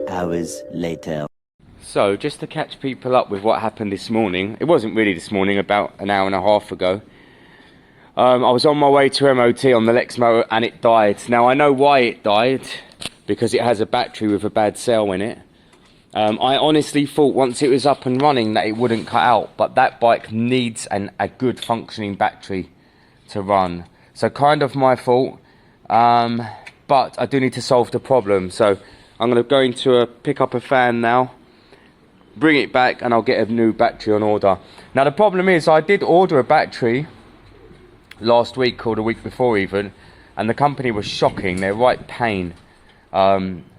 Hours later. So, just to catch people up with what happened this morning, it wasn't really this morning, about an hour and a half ago. I was on my way to MOT on the lexmoto and it died. Now, I know why it died, because it has a battery with a bad cell in it. I honestly thought once it was up and running that it wouldn't cut out, but that bike needs a good functioning battery to run. So, kind of my fault, but I do need to solve the problem. So, I'm going to go into pick up a fan now, bring it back, and I'll get a new battery on order. Now the problem is I did order a battery last week or the week before even, and the company was shocking. They're right pain.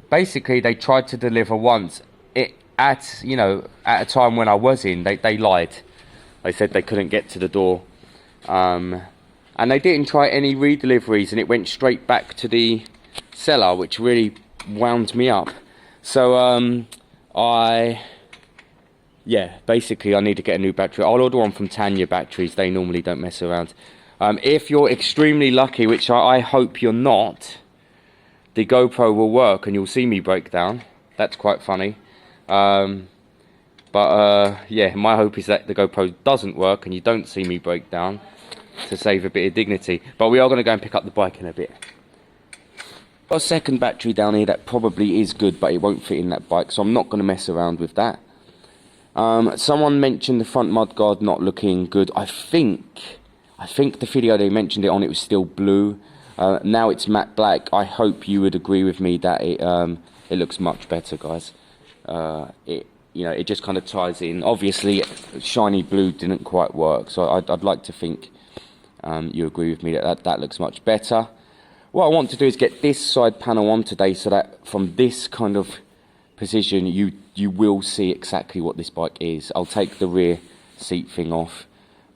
Basically they tried to deliver once at a time when I was in. They lied. They said they couldn't get to the door, and they didn't try any redeliveries, and it went straight back to the seller, which really wound me up. So basically I need to get a new battery. I'll order one from Tanya Batteries. They normally don't mess around. If you're extremely lucky, which I hope you're not, the GoPro will work and you'll see me break down. That's quite funny. Yeah, my hope is that the GoPro doesn't work and you don't see me break down, to save a bit of dignity. But we are going to go and pick up the bike in a bit. Got a second battery down here that probably is good, but it won't fit in that bike, so I'm not going to mess around with that. Someone mentioned the front mudguard not looking good. I think the video they mentioned it on, it was still blue. Now it's matte black. I hope you would agree with me that it looks much better, guys. It just kind of ties in. Obviously, shiny blue didn't quite work, so I'd like to think you agree with me that looks much better. What I want to do is get this side panel on today, so that from this kind of position you will see exactly what this bike is. I'll take the rear seat thing off,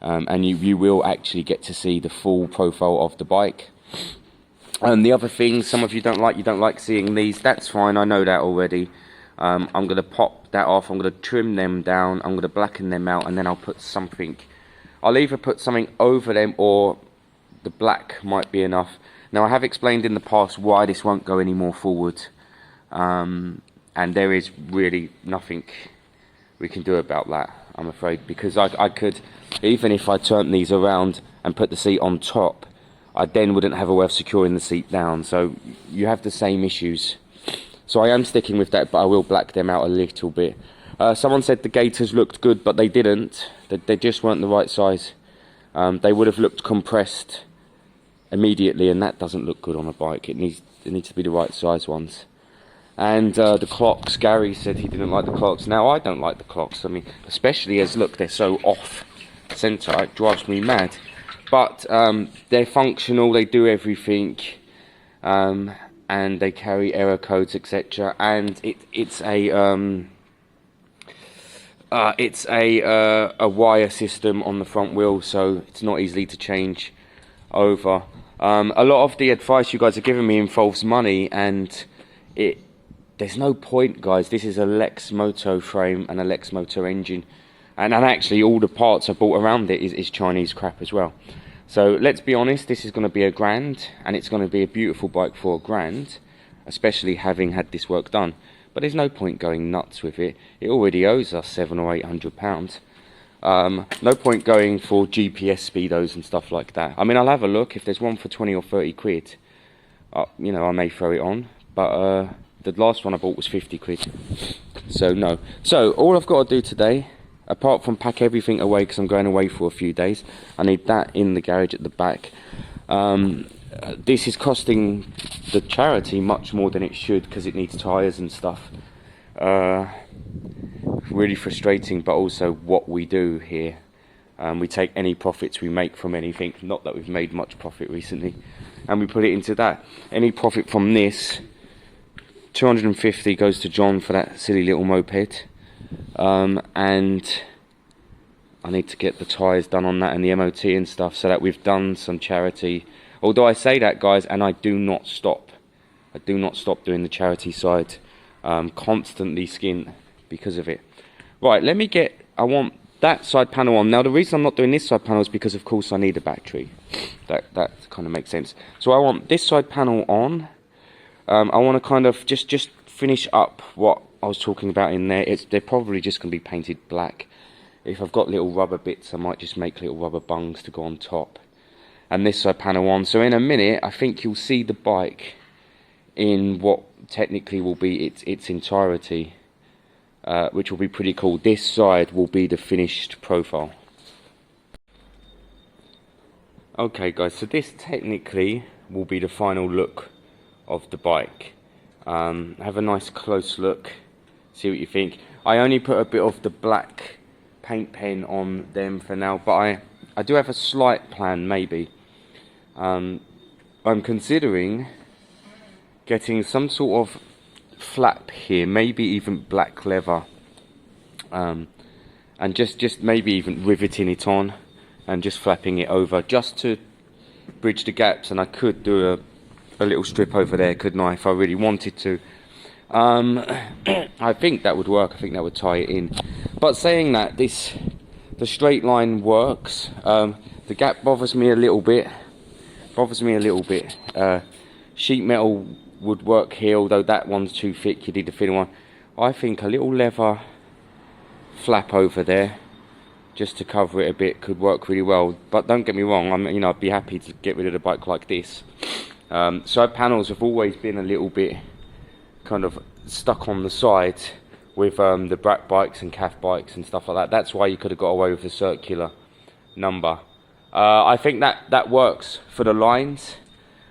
and you will actually get to see the full profile of the bike. And the other thing, some of you don't like seeing these. That's fine, I know that already. I'm going to pop that off, I'm going to trim them down, I'm going to blacken them out, and then I'll put something. I'll either put something over them, or the black might be enough. Now, I have explained in the past why this won't go any more forward, and there is really nothing we can do about that, I'm afraid, because I could, even if I turned these around and put the seat on top, I then wouldn't have a way of securing the seat down, so you have the same issues. So I am sticking with that, but I will black them out a little bit. Someone said the gaiters looked good, but they didn't. They just weren't the right size. They would have looked compressed immediately, and that doesn't look good on a bike. It needs to be the right size ones. And the clocks, Gary said he didn't like the clocks. Now, I don't like the clocks. I mean, especially as, look, they're so off centre, it drives me mad. But they're functional, they do everything, and they carry error codes, etc. And it's a wire system on the front wheel, so it's not easily to change over. A lot of the advice you guys are giving me involves money, and there's no point, guys. This is a lexmoto frame and a lexmoto engine, and actually all the parts I bought around it is Chinese crap as well. So let's be honest, this is going to be £1,000, and it's going to be a beautiful bike for £1,000, especially having had this work done. But there's no point going nuts with it. It already owes us £700 or £800. No point going for GPS speedos and stuff like that. I mean, I'll have a look. If there's one for 20 or 30 quid, you know, I may throw it on. But the last one I bought was 50 quid. So no. So all I've got to do today, apart from pack everything away because I'm going away for a few days, I need that in the garage at the back. This is costing the charity much more than it should because it needs tyres and stuff. Really frustrating, but also what we do here. We take any profits we make from anything, not that we've made much profit recently, and we put it into that. Any profit from this, 250 goes to John for that silly little moped, and I need to get the tyres done on that and the MOT and stuff so that we've done some charity. Although I say that, guys, and I do not stop. I do not stop doing the charity side. Constantly skint because of it. Right, I want that side panel on. Now, the reason I'm not doing this side panel is because, of course, I need a battery. That kind of makes sense. So I want this side panel on. I want to kind of just finish up what I was talking about in there. They're probably just going to be painted black. If I've got little rubber bits, I might just make little rubber bungs to go on top. And this side panel on. So in a minute, I think you'll see the bike in what technically will be its entirety, which will be pretty cool. This side will be the finished profile. Okay guys, so this technically will be the final look of the bike. Have a nice close look, see what you think. I only put a bit of the black paint pen on them for now, but I do have a slight plan maybe. I'm considering getting some sort of flap here, maybe even black leather, and just maybe even riveting it on and just flapping it over just to bridge the gaps. And I could do a little strip over there, couldn't I, if I really wanted to. I think that would work. I think that would tie it in. But saying that, the straight line works. The gap bothers me a little bit. Sheet metal would work here, although that one's too thick. You need a thinner one. I think a little leather flap over there, just to cover it a bit, could work really well. But don't get me wrong, I'd be happy to get rid of the bike like this. Side panels have always been a little bit kind of stuck on the side with the Brat bikes and calf bikes and stuff like that. That's why you could have got away with the circular number. I think that works for the lines.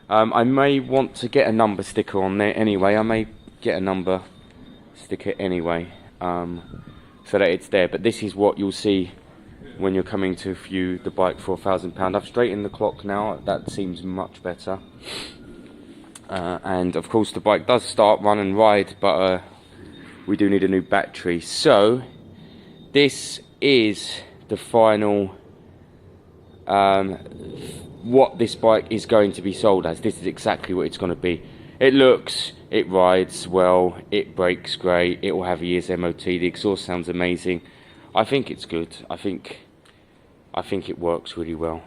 I may want to get a number sticker on there anyway. I may get a number sticker anyway, so that it's there. But this is what you'll see when you're coming to view the bike for £1,000. I've straightened the clock now. That seems much better. And of course the bike does start, run and ride, but we do need a new battery. So this is the final what this bike is going to be sold as. This is exactly what it's going to be. It rides well, it brakes great, it will have a year's MOT, the exhaust sounds amazing. I think it's good. I think it works really well.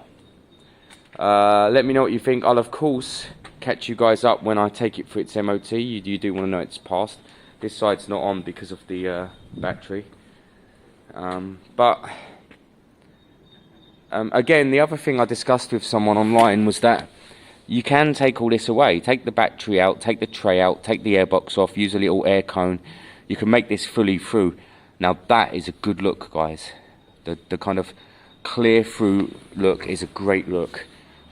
Let me know what you think. I'll of course catch you guys up when I take it for its MOT. You do want to know it's passed. This side's not on because of the battery. Again, the other thing I discussed with someone online was that you can take all this away. Take the battery out, take the tray out, take the airbox off, use a little air cone. You can make this fully through. Now that is a good look, guys. The kind of clear through look is a great look.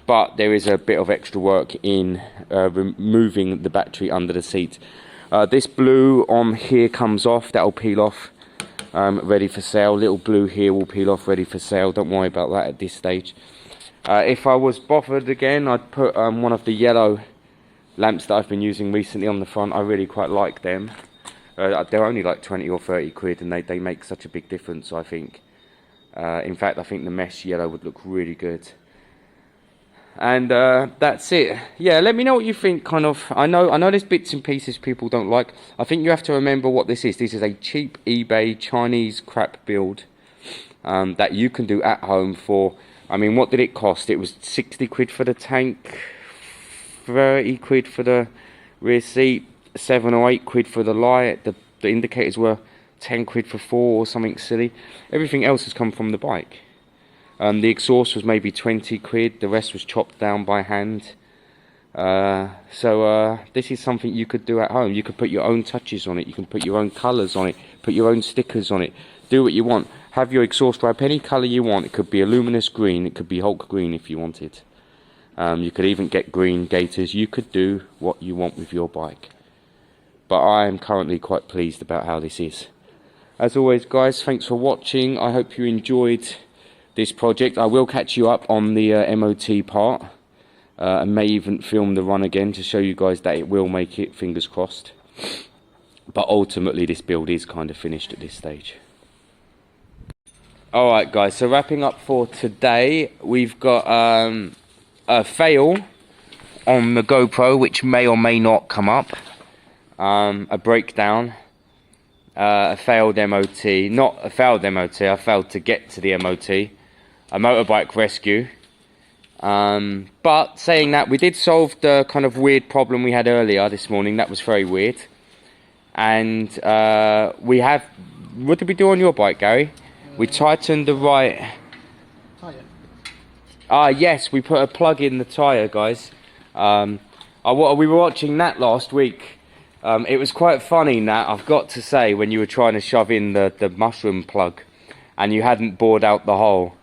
But there is a bit of extra work in removing the battery under the seat. This blue on here comes off, that'll peel off. Ready for sale. Little blue here will peel off, ready for sale. Don't worry about that at this stage. If I was bothered again, I'd put one of the yellow lamps that I've been using recently on the front. I really quite like them. They're only like 20 or 30 quid and they make such a big difference, I think. In fact, I think the mesh yellow would look really good. And that's it. Yeah, let me know what you think. Kind of, I know there's bits and pieces people don't like. I think you have to remember what this is. This is a cheap eBay Chinese crap build that you can do at home for. I mean, what did it cost? It was 60 quid for the tank, 30 quid for the rear seat, 7 or 8 quid for the light. The indicators were 10 quid for 4 or something silly. Everything else has come from the bike. The exhaust was maybe 20 quid, the rest was chopped down by hand. So this is something you could do at home. You could put your own touches on it, you can put your own colours on it, put your own stickers on it, do what you want. Have your exhaust stripe any colour you want. It could be a luminous green, it could be Hulk green if you wanted. You could even get green gaiters. You could do what you want with your bike. But I am currently quite pleased about how this is. As always guys, thanks for watching. I hope you enjoyed this project. I will catch you up on the MOT part. And may even film the run again to show you guys that it will make it, fingers crossed. But ultimately this build is kind of finished at this stage. Alright guys, so wrapping up for today, we've got a fail on the GoPro, which may or may not come up. A breakdown, a failed MOT, not a failed MOT, I failed to get to the MOT, a motorbike rescue. But saying that, we did solve the kind of weird problem we had earlier this morning. That was very weird. And we have, what did we do on your bike, Gary? We tightened the right tyre. Yes, we put a plug in the tyre, guys. We were watching that last week. It was quite funny, Nat, I've got to say, when you were trying to shove in the mushroom plug and you hadn't bored out the hole.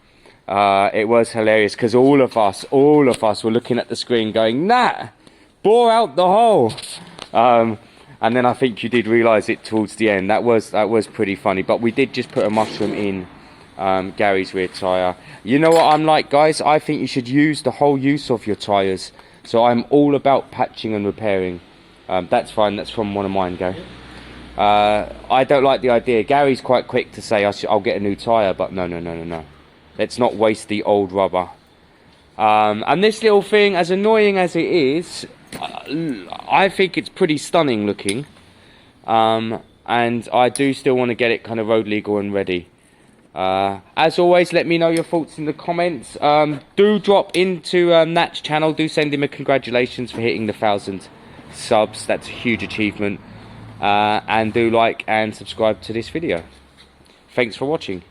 It was hilarious because all of us were looking at the screen going, Nat, bore out the hole. And then I think you did realise it towards the end. That was pretty funny. But we did just put a mushroom in Gary's rear tyre. You know what I'm like, guys? I think you should use the whole use of your tyres. So I'm all about patching and repairing. That's fine. That's from one of mine, Gary. I don't like the idea. Gary's quite quick to say I'll get a new tyre, but no. Let's not waste the old rubber. And this little thing, as annoying as it is, I think it's pretty stunning looking. And I do still want to get it kind of road legal and ready. As always, let me know your thoughts in the comments. Do drop into Nat's channel. Do send him a congratulations for hitting the 1,000 subs. That's a huge achievement. And do like and subscribe to this video. Thanks for watching.